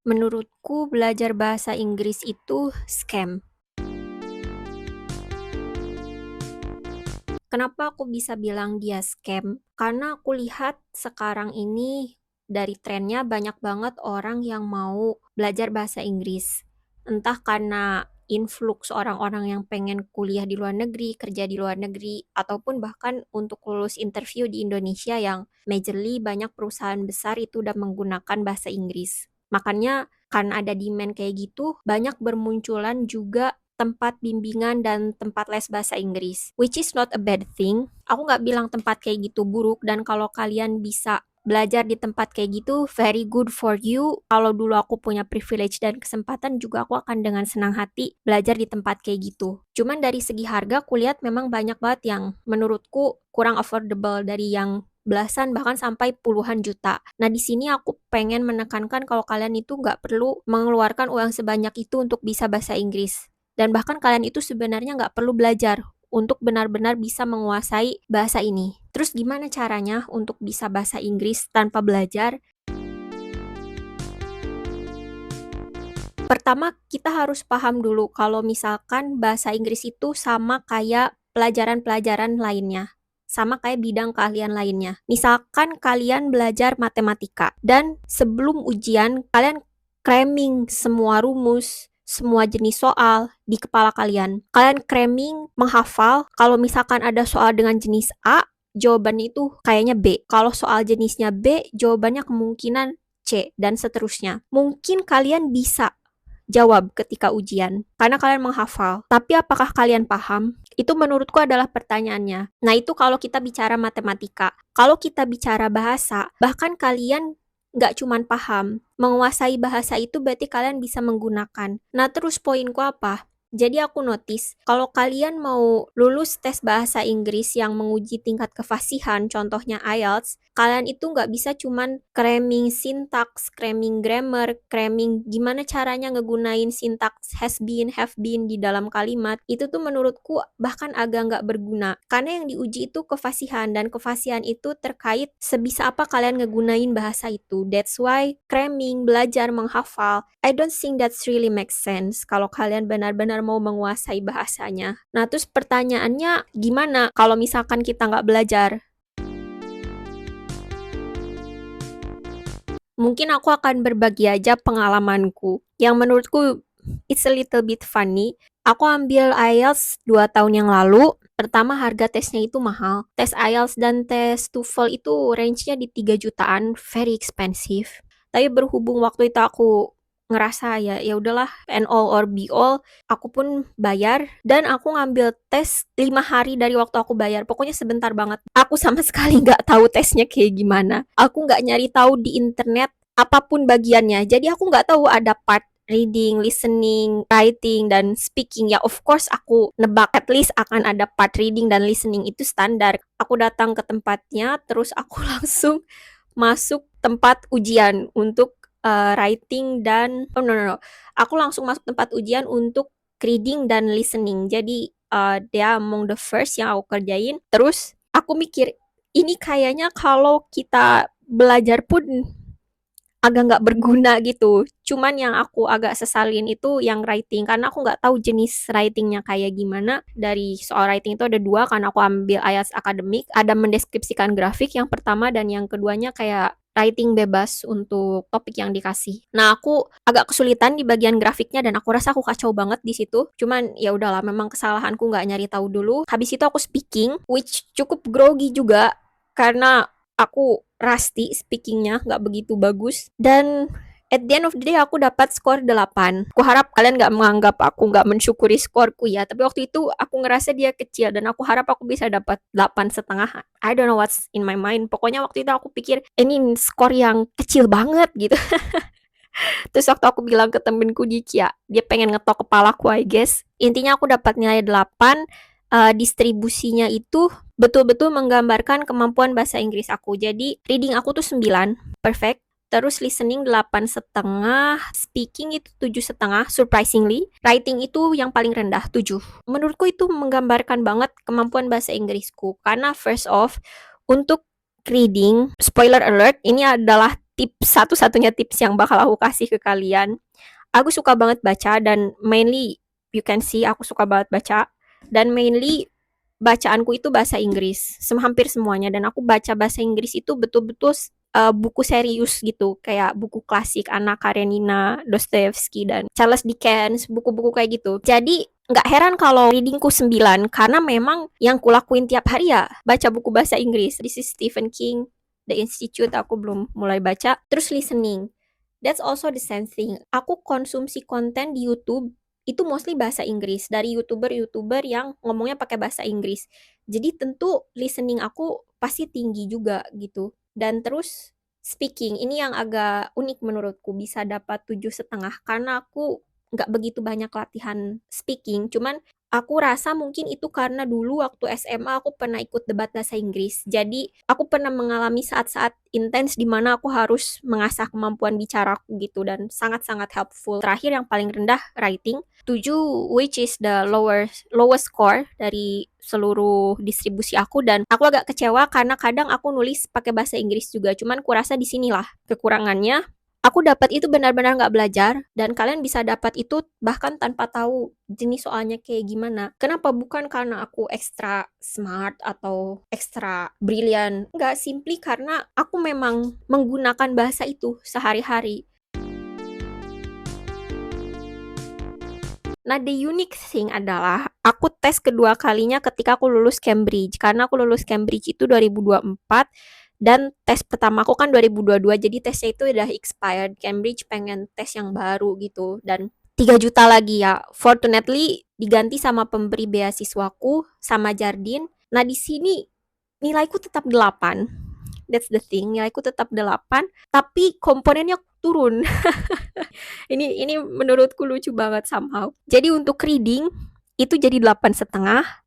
Menurutku belajar bahasa Inggris itu scam. Kenapa aku bisa bilang dia scam? Karena aku lihat sekarang ini dari trennya banyak banget orang yang mau belajar bahasa Inggris. Entah karena influx orang-orang yang pengen kuliah di luar negeri, kerja di luar negeri, ataupun bahkan untuk lulus interview di Indonesia yang majorly banyak perusahaan besar itu udah menggunakan bahasa Inggris. Makanya karena ada demand kayak gitu, banyak bermunculan juga tempat bimbingan dan tempat les bahasa Inggris. Which is not a bad thing. Aku nggak bilang tempat kayak gitu buruk, dan kalau kalian bisa belajar di tempat kayak gitu, very good for you. Kalau dulu aku punya privilege dan kesempatan juga, aku akan dengan senang hati belajar di tempat kayak gitu. Cuman dari segi harga, aku lihat memang banyak banget yang menurutku kurang affordable, dari yang belasan bahkan sampai puluhan juta. Nah, di sini aku pengen menekankan kalau kalian itu nggak perlu mengeluarkan uang sebanyak itu untuk bisa bahasa Inggris. Dan bahkan kalian itu sebenarnya nggak perlu belajar untuk benar-benar bisa menguasai bahasa ini. Terus gimana caranya untuk bisa bahasa Inggris tanpa belajar? Pertama, kita harus paham dulu kalau misalkan bahasa Inggris itu sama kayak pelajaran-pelajaran lainnya. Sama kayak bidang keahlian lainnya. Misalkan kalian belajar matematika dan sebelum ujian kalian cramming semua rumus, semua jenis soal di kepala kalian. Kalian cramming, menghafal, kalau misalkan ada soal dengan jenis A, jawabannya itu kayaknya B. Kalau soal jenisnya B, jawabannya kemungkinan C, dan seterusnya. Mungkin kalian bisa jawab ketika ujian karena kalian menghafal. Tapi apakah kalian paham? Itu menurutku adalah pertanyaannya. Nah, itu kalau kita bicara matematika. Kalau kita bicara bahasa, bahkan kalian nggak cuman paham, menguasai bahasa itu berarti kalian bisa menggunakan. Nah, terus poinku apa? Jadi aku notice, kalau kalian mau lulus tes bahasa Inggris yang menguji tingkat kefasihan, contohnya IELTS, kalian itu nggak bisa cuman cramming sintaks, cramming grammar, cramming gimana caranya ngegunain sintaks has been, have been di dalam kalimat. Itu tuh menurutku bahkan agak nggak berguna. Karena yang diuji itu kefasihan, dan kefasihan itu terkait sebisa apa kalian ngegunain bahasa itu. That's why cramming, belajar, menghafal, I don't think that's really makes sense kalau kalian benar-benar mau menguasai bahasanya. Nah, terus pertanyaannya gimana kalau misalkan kita nggak belajar? Mungkin aku akan berbagi aja pengalamanku yang menurutku it's a little bit funny. Aku ambil IELTS 2 tahun yang lalu. Pertama, harga tesnya itu mahal. Tes IELTS dan tes TOEFL itu range-nya di 3 jutaan, very expensive. Tapi berhubung waktu itu aku ngerasa ya udahlah, and all or be all, aku pun bayar, dan aku ngambil tes 5 hari dari waktu aku bayar. Pokoknya sebentar banget. Aku sama sekali nggak tahu tesnya kayak gimana. Aku nggak nyari tahu di internet apapun bagiannya. Jadi aku nggak tahu ada part reading, listening, writing, dan speaking. Ya of course aku nebak at least akan ada part reading dan listening, itu standar. Aku datang ke tempatnya, terus aku langsung masuk tempat ujian untuk writing dan aku langsung masuk tempat ujian untuk reading dan listening. Jadi dia among the first yang aku kerjain. Terus aku mikir, ini kayaknya kalau kita belajar pun agak nggak berguna gitu. Cuman yang aku agak sesalin itu yang writing, karena aku nggak tahu jenis writingnya kayak gimana. Dari soal writing itu ada dua, karena aku ambil IELTS akademik, ada mendeskripsikan grafik yang pertama, dan yang keduanya kayak writing bebas untuk topik yang dikasih. Nah, aku agak kesulitan di bagian grafiknya, dan aku rasa aku kacau banget di situ. Cuman ya udahlah, memang kesalahanku nggak nyari tahu dulu. Habis itu aku speaking, which cukup grogi juga karena aku rusty speakingnya, nggak begitu bagus. Dan at the end of the day aku dapat skor 8. Aku harap kalian nggak menganggap aku nggak mensyukuri skorku ya. Tapi waktu itu aku ngerasa dia kecil, dan aku harap aku bisa dapat 8,5. I don't know what's in my mind. Pokoknya waktu itu aku pikir ini skor yang kecil banget gitu. Terus waktu aku bilang ke temenku dia pengen ngetok kepalaku, I guess. Intinya aku dapat nilai 8. Distribusinya itu betul-betul menggambarkan kemampuan bahasa Inggris aku. Jadi reading aku tuh 9, perfect. Terus listening 8,5, speaking itu 7,5, surprisingly. Writing itu yang paling rendah, 7. Menurutku itu menggambarkan banget kemampuan bahasa Inggrisku. Karena first off, untuk reading, spoiler alert, ini adalah tips satu-satunya tips yang bakal aku kasih ke kalian. Aku suka banget baca dan mainly you can see aku suka banget baca dan mainly bacaanku itu bahasa Inggris, hampir semuanya dan aku baca bahasa Inggris itu betul-betul buku serius gitu, kayak buku klasik Anna Karenina, Dostoevsky dan Charles Dickens, buku-buku kayak gitu. Jadi nggak heran kalau readingku 9 karena memang yang kulakuin tiap hari ya baca buku bahasa Inggris. This is Stephen King, The Institute aku belum mulai baca. Terus listening. That's also the same thing. Aku konsumsi konten di YouTube itu mostly bahasa Inggris dari YouTuber-YouTuber yang ngomongnya pakai bahasa Inggris. Jadi tentu listening aku pasti tinggi juga gitu. Dan terus speaking, ini yang agak unik menurutku bisa dapat 7,5 karena aku nggak begitu banyak latihan speaking. Cuman aku rasa mungkin itu karena dulu waktu SMA aku pernah ikut debat bahasa Inggris. Jadi aku pernah mengalami saat-saat intens di mana aku harus mengasah kemampuan bicaraku gitu dan sangat-sangat helpful. Terakhir yang paling rendah writing 7 which is the lowest score dari seluruh distribusi aku dan aku agak kecewa karena kadang aku nulis pakai bahasa Inggris juga. Cuman kurasa di sinilah kekurangannya. Aku dapat itu benar-benar nggak belajar dan kalian bisa dapat itu bahkan tanpa tahu jenis soalnya kayak gimana. Kenapa? Bukan karena aku ekstra smart atau ekstra brilian. Nggak, simply karena aku memang menggunakan bahasa itu sehari-hari. Nah, the unique thing adalah aku tes kedua kalinya ketika aku lulus Cambridge. Karena aku lulus Cambridge itu 2024 dan tes pertama aku kan 2022, jadi tesnya itu udah expired. Cambridge pengen tes yang baru gitu dan 3 juta lagi ya. Fortunately diganti sama pemberi beasiswaku sama Jardine. Nah, di sini nilaiku tetap 8. That's the thing, nilaiku tetap 8, tapi komponennya turun. Ini menurutku lucu banget somehow. Jadi untuk reading itu jadi 8,5.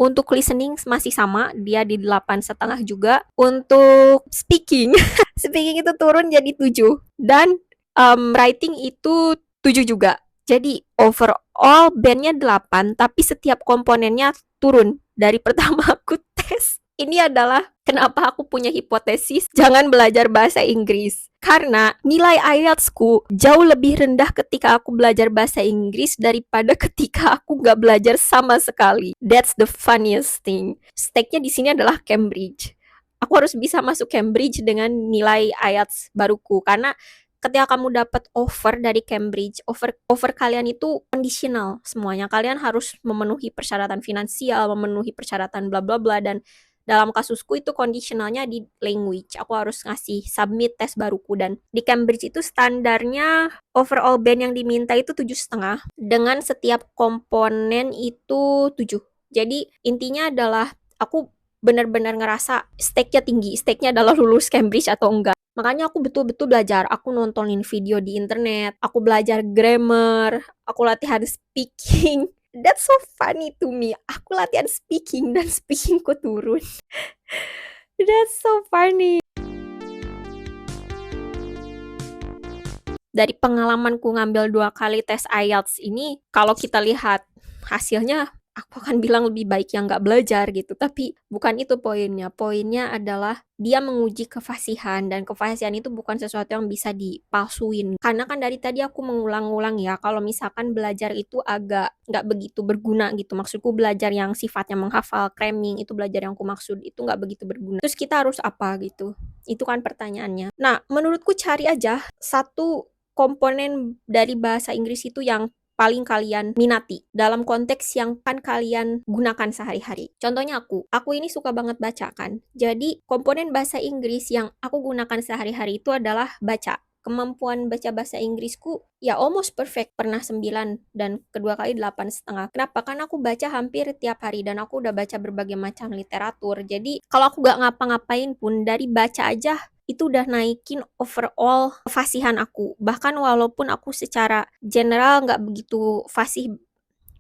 Untuk listening masih sama, dia di 8,5 juga. Untuk speaking, speaking itu turun jadi 7. Dan writing itu 7 juga. Jadi overall bandnya 8, tapi setiap komponennya turun. Dari pertama aku tes. Ini adalah kenapa aku punya hipotesis jangan belajar bahasa Inggris. Karena nilai IELTS-ku jauh lebih rendah ketika aku belajar bahasa Inggris daripada ketika aku nggak belajar sama sekali. That's the funniest thing. Stake-nya di sini adalah Cambridge. Aku harus bisa masuk Cambridge dengan nilai IELTS baruku. Karena ketika kamu dapat offer dari Cambridge, offer kalian itu conditional semuanya. Kalian harus memenuhi persyaratan finansial, memenuhi persyaratan bla bla bla dan dalam kasusku itu conditionalnya di language. Aku harus ngasih submit tes baruku dan di Cambridge itu standarnya overall band yang diminta itu 7,5 dengan setiap komponen itu 7. Jadi intinya adalah aku benar-benar ngerasa stake-nya tinggi. Stake-nya adalah lulus Cambridge atau enggak. Makanya aku betul-betul belajar. Aku nontonin video di internet, aku belajar grammar, aku latihan speaking. That's so funny to me. Aku latihan speaking dan speakingku turun. That's so funny. Dari pengalamanku ngambil 2 kali tes IELTS ini, kalau kita lihat hasilnya, aku akan bilang lebih baik yang nggak belajar gitu. Tapi bukan itu poinnya. Poinnya adalah dia menguji kefasihan dan kefasihan itu bukan sesuatu yang bisa dipalsuin. Karena kan dari tadi aku mengulang-ulang ya, kalau misalkan belajar itu agak nggak begitu berguna gitu. Maksudku belajar yang sifatnya menghafal, cramming, itu belajar yang aku maksud, itu nggak begitu berguna. Terus kita harus apa gitu? Itu kan pertanyaannya. Nah, menurutku cari aja satu komponen dari bahasa Inggris itu yang paling kalian minati dalam konteks yang kan kalian gunakan sehari-hari. Contohnya aku ini suka banget baca kan. Jadi komponen bahasa Inggris yang aku gunakan sehari-hari itu adalah baca. Kemampuan baca bahasa Inggrisku ya almost perfect, pernah 9 dan kedua kali 8,5. Kenapa? Karena aku baca hampir tiap hari dan aku udah baca berbagai macam literatur. Jadi kalau aku gak ngapa-ngapain pun dari baca aja itu udah naikin overall kefasihan aku. Bahkan walaupun aku secara general nggak begitu fasih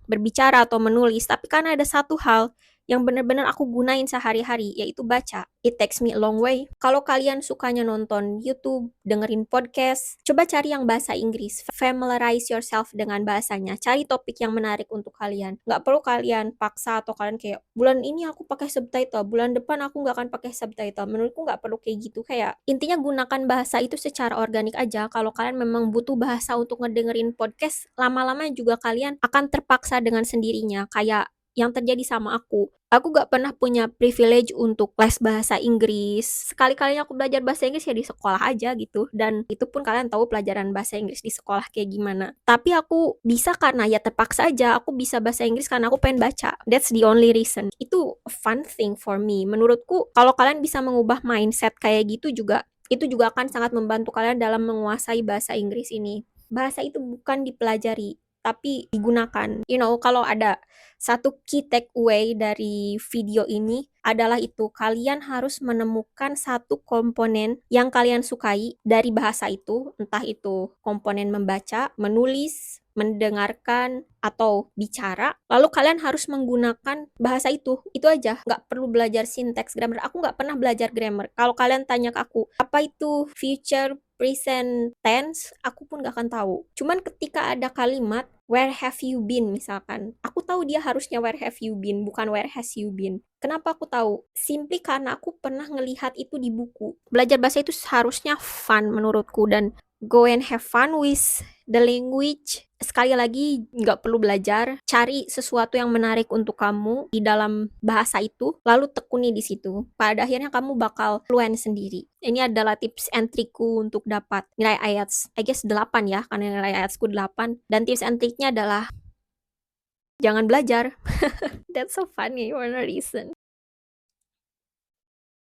berbicara atau menulis, tapi kan ada satu hal yang benar-benar aku gunain sehari-hari, yaitu baca. It takes me a long way. Kalau kalian sukanya nonton YouTube, dengerin podcast, coba cari yang bahasa Inggris. Familiarize yourself dengan bahasanya. Cari topik yang menarik untuk kalian. Nggak perlu kalian paksa atau kalian kayak, bulan ini aku pakai subtitle, bulan depan aku nggak akan pakai subtitle. Menurutku nggak perlu kayak gitu. Kayak, intinya gunakan bahasa itu secara organik aja. Kalau kalian memang butuh bahasa untuk ngedengerin podcast, lama-lama juga kalian akan terpaksa dengan sendirinya. Kayak yang terjadi sama aku. Aku gak pernah punya privilege untuk les bahasa Inggris. Sekali-kalinya aku belajar bahasa Inggris ya di sekolah aja gitu. Dan itu pun kalian tahu pelajaran bahasa Inggris di sekolah kayak gimana. Tapi aku bisa karena ya terpaksa aja. Aku bisa bahasa Inggris karena aku pengen baca. That's the only reason. Itu a fun thing for me. Menurutku kalau kalian bisa mengubah mindset kayak gitu juga, itu juga akan sangat membantu kalian dalam menguasai bahasa Inggris ini. Bahasa itu bukan dipelajari, tapi digunakan. Kalau ada satu key takeaway dari video ini adalah itu, kalian harus menemukan satu komponen yang kalian sukai dari bahasa itu, entah itu komponen membaca, menulis, mendengarkan, atau bicara, lalu kalian harus menggunakan bahasa itu aja, nggak perlu belajar sinteks grammar. Aku nggak pernah belajar grammar. Kalau kalian tanya ke aku, apa itu future present tense, aku pun gak akan tahu. Cuman ketika ada kalimat where have you been misalkan, aku tahu dia harusnya where have you been, bukan where has you been. Kenapa aku tahu? Simply karena aku pernah ngelihat itu di buku. Belajar bahasa itu seharusnya fun menurutku, dan go and have fun with the language. Sekali lagi, nggak perlu belajar. Cari sesuatu yang menarik untuk kamu di dalam bahasa itu, lalu tekuni di situ. Pada akhirnya kamu bakal fluent sendiri. Ini adalah tips and trikku untuk dapat nilai IELTS. I guess 8 ya, karena nilai IELTSku 8. Dan tips and triknya adalah jangan belajar. That's so funny for no reason.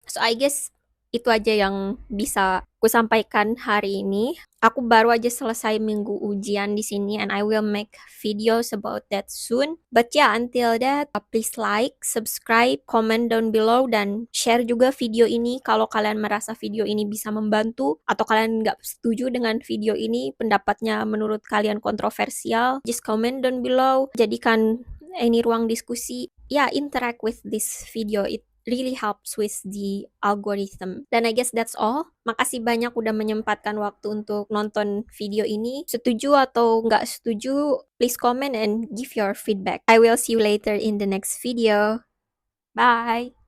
So I guess itu aja yang bisa ku sampaikan hari ini. Aku baru aja selesai minggu ujian di sini, and I will make videos about that soon. But yeah, until that, please like, subscribe, comment down below, dan share juga video ini kalau kalian merasa video ini bisa membantu, atau kalian nggak setuju dengan video ini, pendapatnya menurut kalian kontroversial. Just comment down below, jadikan ini ruang diskusi. Ya, interact with this video. It really helps with the algorithm. Dan I guess that's all. Makasih banyak udah menyempatkan waktu untuk nonton video ini. Setuju atau nggak setuju, please comment and give your feedback. I will see you later in the next video. Bye!